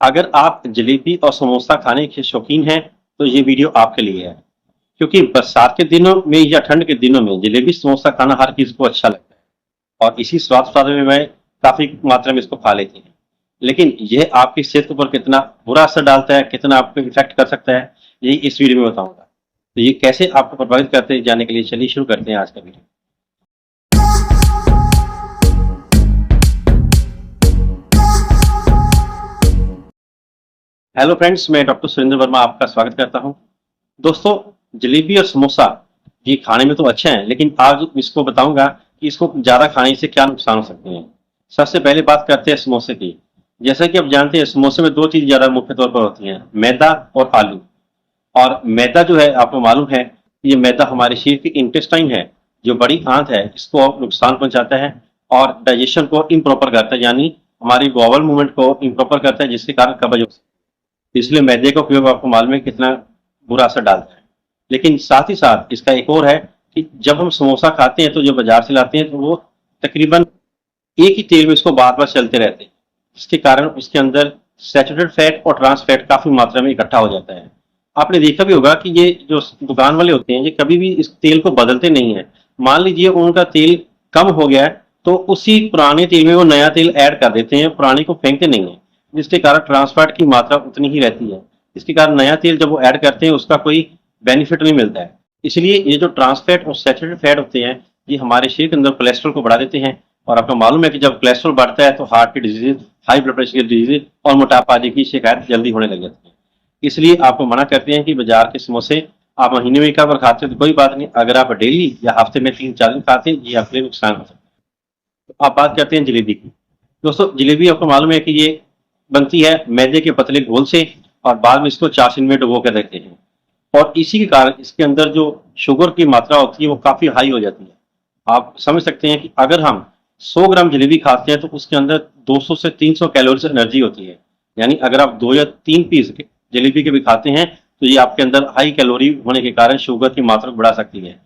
अगर आप जलेबी और समोसा खाने के शौकीन हैं तो ये वीडियो आपके लिए है। क्योंकि बरसात के दिनों में या ठंड के दिनों में जलेबी समोसा खाना हर किसी को अच्छा लगता है और इसी स्वाद में मैं काफी मात्रा में इसको खा लेते हैं। लेकिन यह आपकी सेहत के ऊपर कितना बुरा असर डालता है, कितना आपको इफेक्ट कर सकता है, यही इस वीडियो में बताऊंगा। तो ये कैसे आपको प्रभावित करते हैं जानने के लिए चलिए शुरू करते हैं आज का वीडियो। हेलो फ्रेंड्स, मैं डॉक्टर सुरेंद्र वर्मा आपका स्वागत करता हूं। दोस्तों, जलेबी और समोसा ये खाने में तो अच्छे हैं, लेकिन आज इसको बताऊंगा कि इसको ज्यादा खाने से क्या नुकसान हो सकते हैं। सबसे पहले बात करते हैं समोसे की। जैसा कि आप जानते हैं, समोसे में दो चीज ज्यादा मुख्य तौर पर होती हैं, मैदा और आलू। और मैदा जो है, आपको मालूम है, ये मैदा हमारे शरीर की इंटेस्टाइन है, जो बड़ी आंत है, इसको नुकसान पहुंचाता है और डाइजेशन को इम्प्रॉपर करता है, यानी हमारी बॉवल मूवमेंट को इम्प्रॉपर करता है, जिसके कारण कब्ज हो सकती है। इसलिए मैदे का उपयोग आपको मालूम है कितना बुरा असर डालता है। लेकिन साथ ही साथ इसका एक और है कि जब हम समोसा खाते हैं तो जो बाजार से लाते हैं तो वो तकरीबन एक ही तेल में इसको बार बार चलते रहते हैं, जिसके कारण उसके अंदर सैचुरेटेड फैट और ट्रांस फैट काफी मात्रा में इकट्ठा हो जाता है। आपने देखा भी होगा कि ये जो दुकान वाले होते हैं, ये कभी भी इस तेल को बदलते नहीं है। मान लीजिए उनका तेल कम हो गया है तो उसी पुराने तेल में वो नया तेल ऐड कर देते हैं, पुराने को फेंकते नहीं है, जिसके कारण ट्रांसफैट की मात्रा उतनी ही रहती है। इसके कारण नया तेल जब वो ऐड करते हैं उसका कोई बेनिफिट नहीं मिलता है। इसलिए ये जो ट्रांसफैट और सैचुरेटेड फैट होते हैं, ये हमारे शरीर के अंदर कोलेस्ट्रॉल को बढ़ा देते हैं। और आपको मालूम है कि जब कोलेस्ट्रॉल बढ़ता है तो हार्ट की डिजीज, हाई ब्लड प्रेशर की डिजीज और मोटापा आदि की शिकायत जल्दी होने लग जाती है। इसलिए आपको मना करते हैं कि बाजार के समोसे आप महीने में एक बार खाते हो तो कोई बात नहीं, अगर आप डेली या हफ्ते में 3-4 दिन खाते हैं, ये आपके लिए नुकसान हो सकता है। तो आप बात करते हैं जलेबी की। दोस्तों, जलेबी आपको मालूम है कि ये बनती है मैदे के पतले घोल से और बाद में इसको चाशनी में डुबो कर रखते हैं। और इसी के कारण इसके अंदर जो शुगर की मात्रा होती है वो काफी हाई हो जाती है। आप समझ सकते हैं कि अगर हम 100 ग्राम जलेबी खाते हैं तो उसके अंदर 200 से 300 कैलोरी एनर्जी होती है। यानी अगर आप 2 या 3 पीस जलेबी के भी खाते हैं तो ये आपके अंदर हाई कैलोरी होने के कारण शुगर की मात्रा बढ़ा सकती है।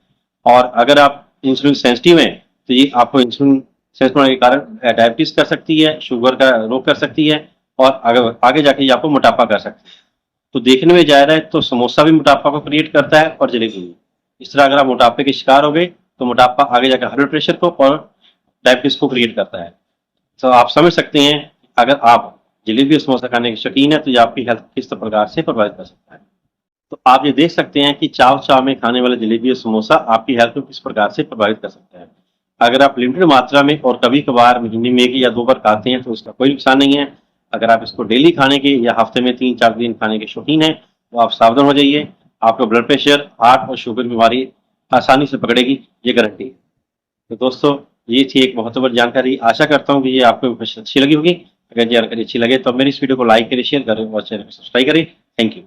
और अगर आप इंसुलिन सेंसिटिव हैं तो ये आपको इंसुलिन सेंसिटिव होने के कारण डायबिटीज कर सकती है, शुगर का रोग कर सकती है और अगर आगे जाके ये आपको मोटापा कर सकती है। तो देखने में जा रहा है तो समोसा भी मोटापा को क्रिएट करता है और जलेबी भी। इस तरह अगर आप मोटापे के शिकार हो गए तो मोटापा आगे जाकर ब्लड प्रेशर को और डायबिटीज को क्रिएट करता है। तो आप समझ सकते हैं, अगर आप जलेबी और समोसा खाने के शौकीन है तो ये आपकी हेल्थ किस प्रकार से प्रभावित कर सकता है। तो आप ये देख सकते हैं कि चाव चाव में खाने वाले जलेबी और समोसा आपकी हेल्थ को किस प्रकार से प्रभावित कर सकता है। अगर आप लिमिटेड मात्रा में और कभी कभार महीने में 1 या 2 बार खाते हैं तो उसका कोई नुकसान नहीं है। अगर आप इसको डेली खाने के या हफ्ते में 3-4 दिन खाने के शौकीन हैं तो आप सावधान हो जाइए। आपका ब्लड प्रेशर, हार्ट और शुगर बीमारी आसानी से पकड़ेगी, ये गारंटी है। तो दोस्तों, ये थी एक बहुत बड़ी जानकारी। आशा करता हूँ कि ये आपको अच्छी लगी होगी। अगर जानकारी अच्छी लगे तो मेरी इस वीडियो को लाइक करें, शेयर करें और चैनल को सब्सक्राइब करें। Thank you.